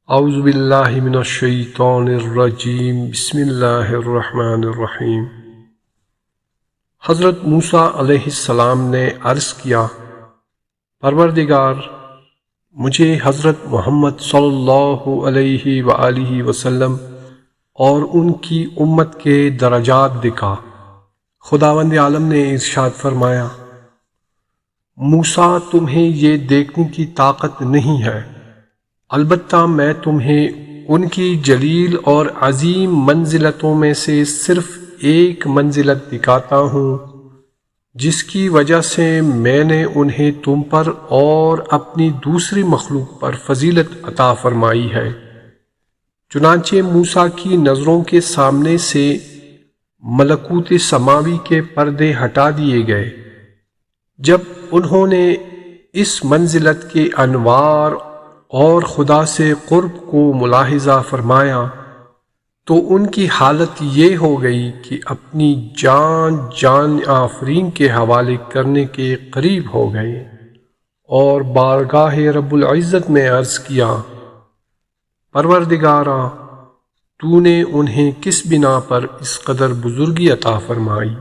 اعوذ باللہ من الشیطان الرجیم بسم اللہ الرحمن الرحیم۔ حضرت موسیٰ علیہ السلام نے عرض کیا، پروردگار، مجھے حضرت محمد صلی اللہ علیہ وآلہ وسلم اور ان کی امت کے درجات دکھا۔ خداوند عالم نے ارشاد فرمایا، موسیٰ تمہیں یہ دیکھنے کی طاقت نہیں ہے، البتہ میں تمہیں ان کی جلیل اور عظیم منزلتوں میں سے صرف ایک منزلت دکھاتا ہوں، جس کی وجہ سے میں نے انہیں تم پر اور اپنی دوسری مخلوق پر فضیلت عطا فرمائی ہے۔ چنانچہ موسیٰ کی نظروں کے سامنے سے ملکوت سماوی کے پردے ہٹا دیے گئے۔ جب انہوں نے اس منزلت کے انوار اور خدا سے قرب کو ملاحظہ فرمایا تو ان کی حالت یہ ہو گئی کہ اپنی جان آفرین کے حوالے کرنے کے قریب ہو گئے اور بارگاہ رب العزت میں عرض کیا، پروردگاراں، تو نے انہیں کس بنا پر اس قدر بزرگی عطا فرمائی؟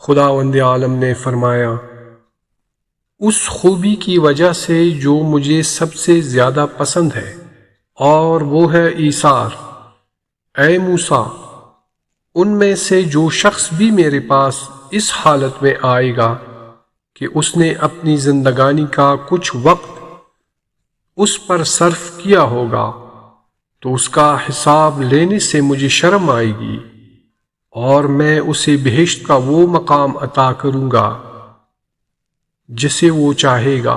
خداوند عالم نے فرمایا، اس خوبی کی وجہ سے جو مجھے سب سے زیادہ پسند ہے، اور وہ ہے ایثار۔ اے موسیٰ، ان میں سے جو شخص بھی میرے پاس اس حالت میں آئے گا کہ اس نے اپنی زندگانی کا کچھ وقت اس پر صرف کیا ہوگا تو اس کا حساب لینے سے مجھے شرم آئے گی، اور میں اسے بہشت کا وہ مقام عطا کروں گا جسے وہ چاہے گا۔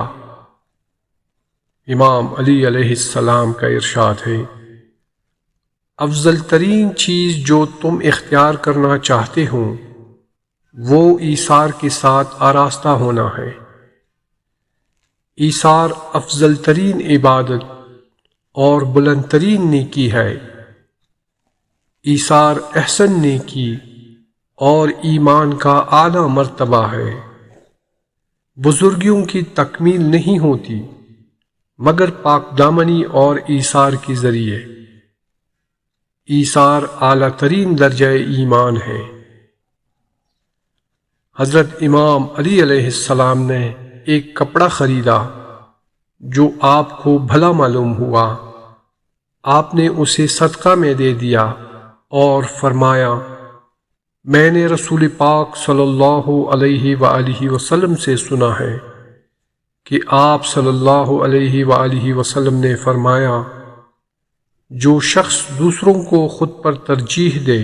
امام علی علیہ السلام کا ارشاد ہے، افضل ترین چیز جو تم اختیار کرنا چاہتے ہو وہ ایثار کے ساتھ آراستہ ہونا ہے۔ ایثار افضل ترین عبادت اور بلند ترین نیکی ہے۔ ایثار احسن نیکی اور ایمان کا اعلیٰ مرتبہ ہے۔ بزرگیوں کی تکمیل نہیں ہوتی مگر پاک دامنی اور ایثار کے ذریعے۔ ایثار اعلیٰ ترین درجہ ایمان ہے۔ حضرت امام علی علیہ السلام نے ایک کپڑا خریدا جو آپ کو بھلا معلوم ہوا۔ آپ نے اسے صدقہ میں دے دیا اور فرمایا، میں نے رسول پاک صلی اللہ علیہ وآلہ وسلم سے سنا ہے کہ آپ صلی اللہ علیہ وآلہ وسلم نے فرمایا، جو شخص دوسروں کو خود پر ترجیح دے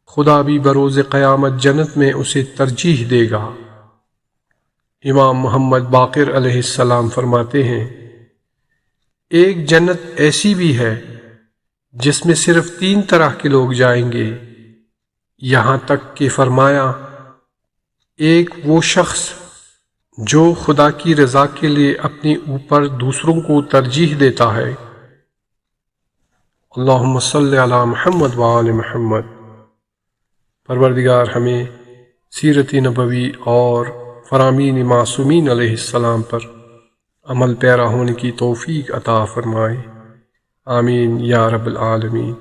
خدا بھی بروز قیامت جنت میں اسے ترجیح دے گا۔ امام محمد باقر علیہ السلام فرماتے ہیں، ایک جنت ایسی بھی ہے جس میں صرف 3 طرح کے لوگ جائیں گے، یہاں تک کہ فرمایا، ایک وہ شخص جو خدا کی رضا کے لیے اپنے اوپر دوسروں کو ترجیح دیتا ہے۔ اللہم صلی علی محمد وآل محمد۔ پروردگار ہمیں سیرت نبوی اور فرامین معصومین علیہ السلام پر عمل پیرا ہونے کی توفیق عطا فرمائے، آمین یا رب العالمین۔